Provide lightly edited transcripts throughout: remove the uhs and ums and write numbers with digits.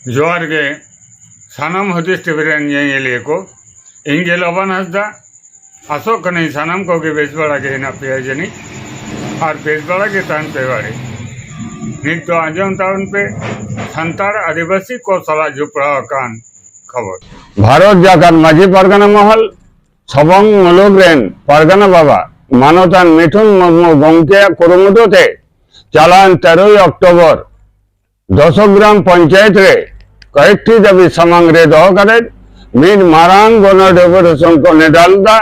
जोहार गे सानाम हदीस टीवी ये को इंगे लबन हसदा आसो कने सानाम को के बेस बड़ा के ना पे जनी और बेस बड़ा के तान पे वाले नित तो आजम ताउन पे संतार आदिवासी को सला जुपड़ा कान खबर भारत जाकर माझी परगना महल सबंग मुलुगरेन परगना बाबा मानवतान मिठुन मुर्मू गंके कुरुमुदुते चालान 13 अक्टोबर 10 ग्राम पंचायत रे कयेकटी दाबी सामांग रे दो करे मिन मारांग गण डेपुटेशन को नेडालदा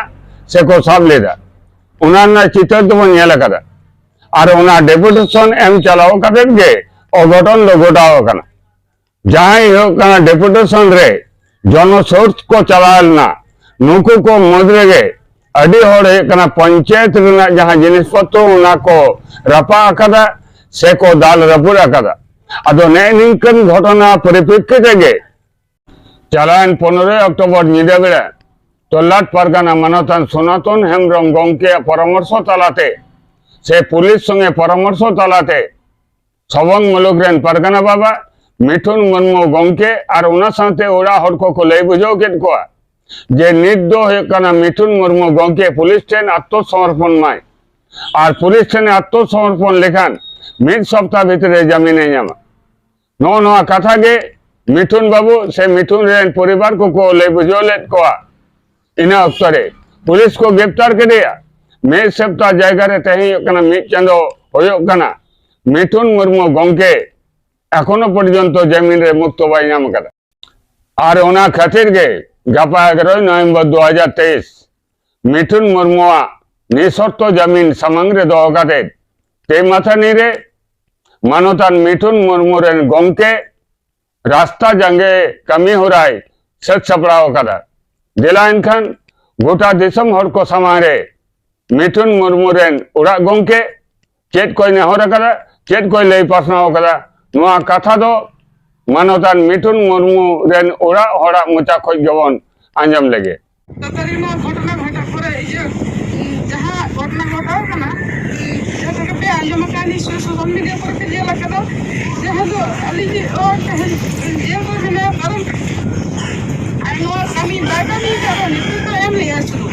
से को साब लेदा उना चित्र तो नेल कदा और उना डेपुटेशन एम चलाओ कदे गे अघटन दो घटाओ कना जहां हो कना डेपुटेशन रे जन सोर्स को चलालना नुकु को मदरे गे अडी होड़े कना पंचायत रे जहां जिनिस पत्तो उना को रपा कदा से को दाल रपुरा कदा अदो ने निंकन घटना परिप्रेक्षिते गे चालान 15 अक्टोबर निदे बेला तोलाट परगना मानवतान सनातन हेम्ब्रम गंके परामर्श तालाते से पुलिस संगे परामर्श तालाते सबंग मुलुगरेन परगना बाबा मिठुन मुर्मू गंके और उना साथे ओड़ा हड़ को लई बुझाव केद कोआ जे नित दो हेकना मिठुन मुर्मू गंके पुलिस ठेन आत्मसमर्पण माय और पुलिस ठेन आत्मसमर्पण लेखान मिड सप्ताह भितरे जमीने नामा नो कथा गे मिठुन बाबू से मिठुन रेन परिवार को ले बुझोले कोआ इना अक्तरे पुलिस को गिरफ्तार कर दिया मिड सप्ताह जायगा रे तही कना मिड चंदो होयो कना मिठुन मुर्मू गंके एखोनो पर्यन्त जमीन रे मुक्त बाई नाम कदा और ओना खातिर गे गापा 11 नवंबर 2023 मिठुन मुर्मुआ निशर्त जमीन सामांग रे दो कते ते माथा नीरे मानवतान मिठुन मुर्मू रेन गंके रास्ता जंगे कमी हो रहा है सच सपड़ाओ कदा दिला इनखान गोटा दिसम हर को समारे मिठुन मुर्मू रेन उड़ा गंके चेत कोई ने हो कदा चेत कोई लई पासनाओ कदा नुआ कथा दो मानवतान मिठुन मुर्मू रेन उड़ा हड़ा मुचा खोज गवन आंजम लगे घटना घटा करे जहां घटना घटाओ कना पे आंजम कानी सोशल मीडिया पर के जेला कदा जहां दो अली जी और जेल को बिना कारण आई नो कमी बागा नहीं करो नहीं तो एम लिया शुरू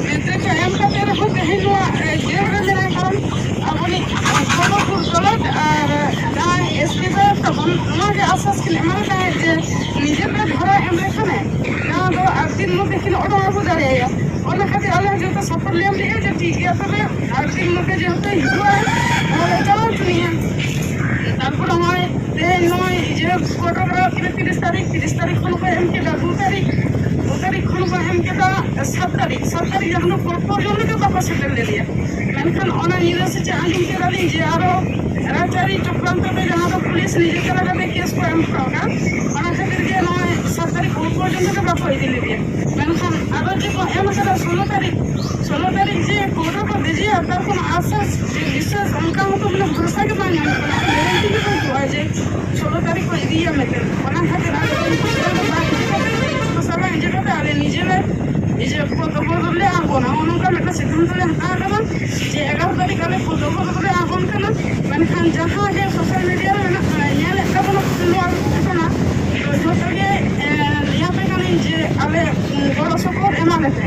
मैं तो एम का तेरे को कहीं नो जेल में मेरा कारण अपनी खबर गलत और ना इसके साथ तो हम के आसपास के हमारा है निजे पे धरा एम रेखा है ना दो दिन में लेकिन और हो जाएगा और खाते अलग जो तो सफर ले लिया जो ठीक है तबे और दिन में जो होता है हुआ है और चलो नहीं है तारपुर हमारे रे नय जे फोटोग्राफ 30 तारीख को एम के 2 तारीख को एम के 7 तारीख हम लोग फोटो जो के वापस ले लिया मेनखान ओना नीले से आंजम के रही जे आरो राचारी चक्रांत पे जहां पुलिस निजे करा के केस को एम करा ओना खातिर जे नय 7 तारीख को पर्यंत के वापस दे लिया मेनखान आरो जे को एम करा 16 तारीख जे फोटो को दीजिए तार को आसस विशेष उनका तो मतलब भरोसा के मान गारंटी के तो है जे 16 तारीख को दिया मैं ओना खातिर तो सब इंजे तो आले निजे ले जे फोटो ले आगोना उनका मतलब सिद्धांत ले हटा करा जे 11 तारीख ले फोटो ले आगोन कना मेनखान जहां जे सोशल मीडिया में ये ले का बोलो आगोना जो सके यहां पे कने जे आले बड़ो सपोर्ट एमा लेते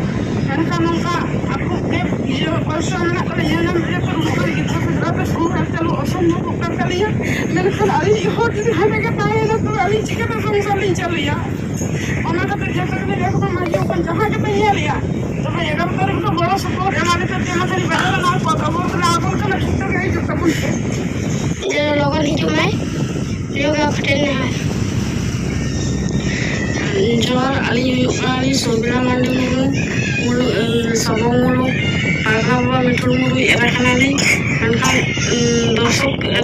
मेनखान उनका आपको के जो पर्सन ना करे ये नाम रे पर ऊपर की तरफ पे शुरू करते लो असंभव उपकार कर लिया मेनखान अली हो जे हमें के ताए ना तो अली चिके तो संसार नहीं चल लिया ओना का जो तक ले को माजी अपन जहां के पे लिया तो भाई अगर पर तो बड़ा सपोर्ट हमारे तो तेना सारी बात ना पता वो ना आपन का ठीक है जो तब ये लोगन ही जो मैं लोग फटेल है जोर अली सोबरा मंडल मुलु सबंग मुलु आगावा मिठुन मुलु एरा खानाले मेनखान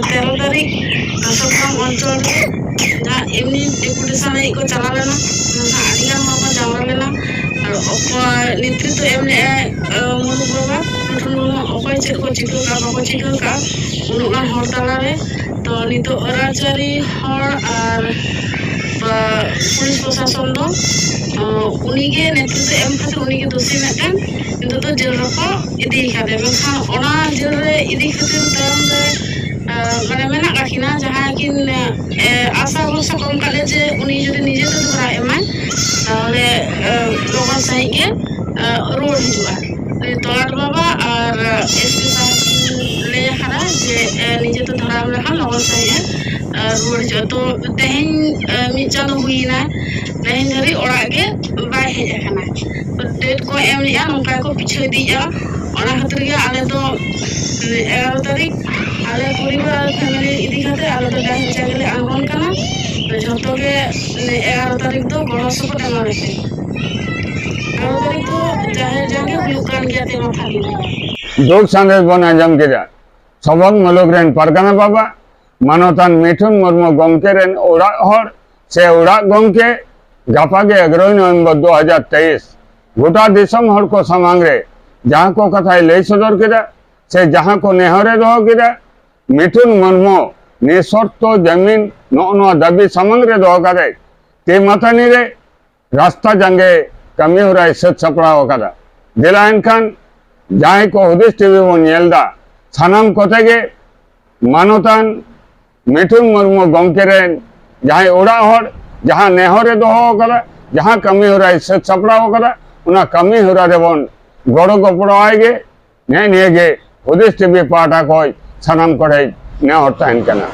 13 तारीख 10 ग्राम अंचल दा एमनी डेपुटेशन को चला लेना मेनखान आदिगान को चला लेना और नेतृत्व एमने मुलु बाबा मिठुन मुलु ओकय चेक को चिको का बाको चिको का उनुगान हर तालारे तो नितो अराचारी हर और पुलिस प्रशासन दो उनीगे नेतृत्व एम खातिर उनीगे दोषी मिदन नितो तो जेल रको इदी खादे मेनखान ओना जेल रे इदी खातिर तायम रे माने मेना काकिना जहां किन आशा भरोसा कम काले जे उनी जदि निजे तो धरा एमाय ताहले लोगन सही के रोड हिजुआ तोलाट बाबा और एसपी साहब ले हरा जे निजे तो धरा में लोगन सही रोड हिजुआ तो तेहेन मी चालू हुईना तेहेन धरी ओड़ा के बाय हेज अकना डेट को एम लिया नोका को पिछे दिया ओना खातिर के आले तो 11 तारीख आले परिवार फैमिली इदी खाते आले तो डाही चागले आंगन कना तो झतो के 11 तारीख तो गणो सको एमा लेते 11 तारीख तो जाहे जागे हुलुकान गया ते माथाली दुख संदेश बन आंजम केदा सबक मुलुग रेन परगना बाबा मानवतान मिठुन मुर्मू गमके रेन ओड़ा हर से ओड़ा गमके गापा के 11 नवंबर 2023 गोटा दिसम हर को समांग रे जहाँ को कथा लई सदर केदा से जहाँ को नेहरे दो केदा मिठुन मुर्मू निशर्त जमीन नो दाबी समांग रे दो कादे ते माथानी रे रास्ता जंगे कमी हो रहा सत सपड़ा कदा दिला एनखान जहाँ को हुदिस टीवी बन नेलदा सानाम कोते के मानवतान मिठुन मुर्मू गमके रेन जहाँ ओड़ा हर जहाँ नेहरे दो कदा जहाँ कमी हो रहा सत सपड़ा कदा उना कमी हो रहा बन गड़ो गपड़ो आएगे ने हुदिस टीवी पाटा को सानाम को नेहर तहन कना।